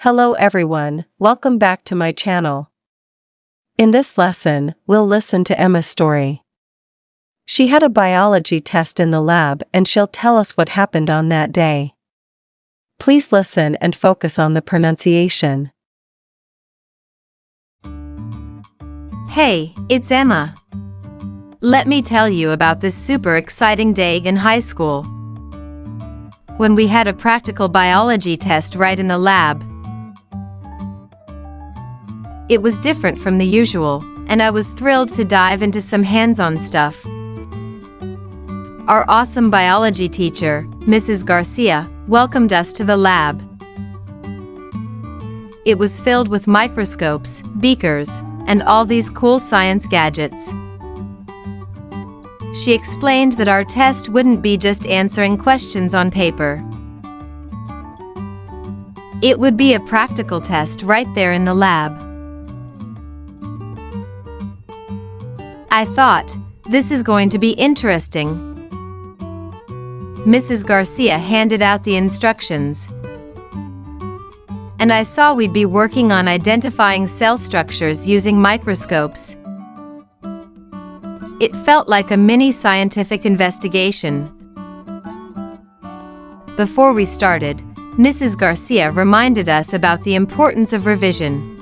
Hello everyone, welcome back to my channel. In this lesson, we'll listen to Emma's story. She had a biology test in the lab and she'll tell us what happened on that day. Please listen and focus on the pronunciation. Hey, it's Emma. Let me tell you about this super exciting day in high school. When we had a practical biology test right in the lab. It was different from the usual, and I was thrilled to dive into some hands-on stuff. Our awesome biology teacher, Mrs. Garcia, welcomed us to the lab. It was filled with microscopes, beakers, and all these cool science gadgets. She explained that our test wouldn't be just answering questions on paper. It would be a practical test right there in the lab. I thought, this is going to be interesting. Mrs. Garcia handed out the instructions. And I saw we'd be working on identifying cell structures using microscopes. It felt like a mini scientific investigation. Before we started, Mrs. Garcia reminded us about the importance of revision.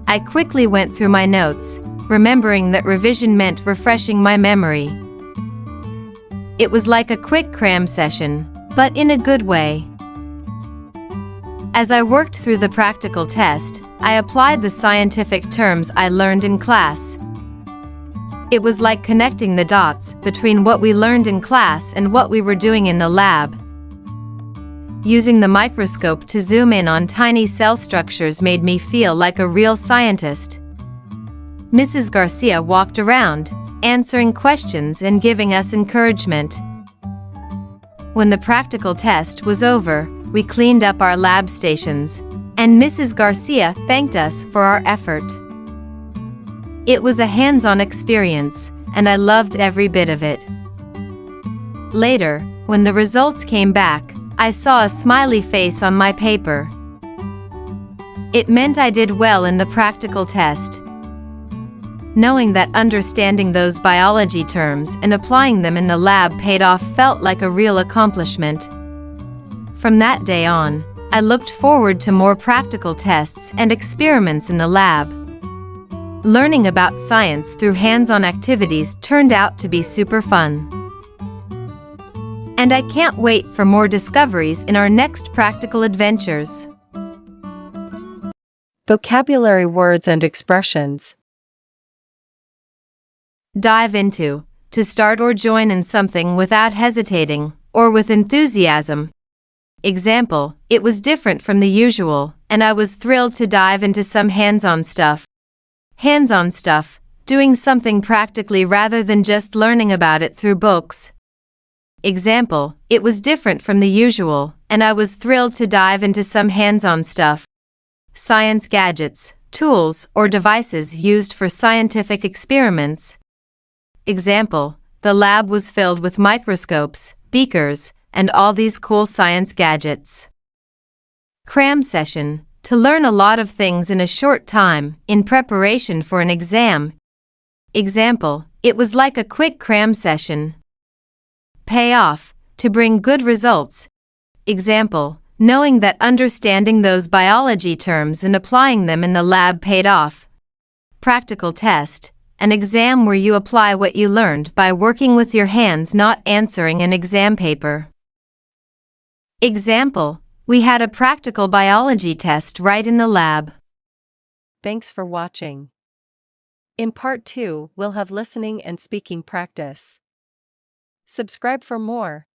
I quickly went through my notes, remembering that revision meant refreshing my memory. It was like a quick cram session, but in a good way. As I worked through the practical test, I applied the scientific terms I learned in class. It was like connecting the dots between what we learned in class and what we were doing in the lab. Using the microscope to zoom in on tiny cell structures made me feel like a real scientist. Mrs. Garcia walked around, answering questions and giving us encouragement. When the practical test was over, we cleaned up our lab stations, and Mrs. Garcia thanked us for our effort. It was a hands-on experience, and I loved every bit of it. Later, when the results came back, I saw a smiley face on my paper. It meant I did well in the practical test. Knowing that understanding those biology terms and applying them in the lab paid off felt like a real accomplishment. From that day on, I looked forward to more practical tests and experiments in the lab. Learning about science through hands-on activities turned out to be super fun. And I can't wait for more discoveries in our next practical adventures. Vocabulary words and expressions. Dive into, to start or join in something without hesitating, or with enthusiasm. Example, it was different from the usual, and I was thrilled to dive into some hands-on stuff. Hands-on stuff, doing something practically rather than just learning about it through books. Example, it was different from the usual, and I was thrilled to dive into some hands-on stuff. Science gadgets, tools, or devices used for scientific experiments. Example, the lab was filled with microscopes, beakers, and all these cool science gadgets. Cram session, to learn a lot of things in a short time, in preparation for an exam. Example, it was like a quick cram session. Pay off, to bring good results. Example, knowing that understanding those biology terms and applying them in the lab paid off. Practical test, an exam where you apply what you learned by working with your hands, not answering an exam paper. Example, we had a practical biology test right in the lab. Thanks for watching. In part 2, we'll have listening and speaking practice. Subscribe for more.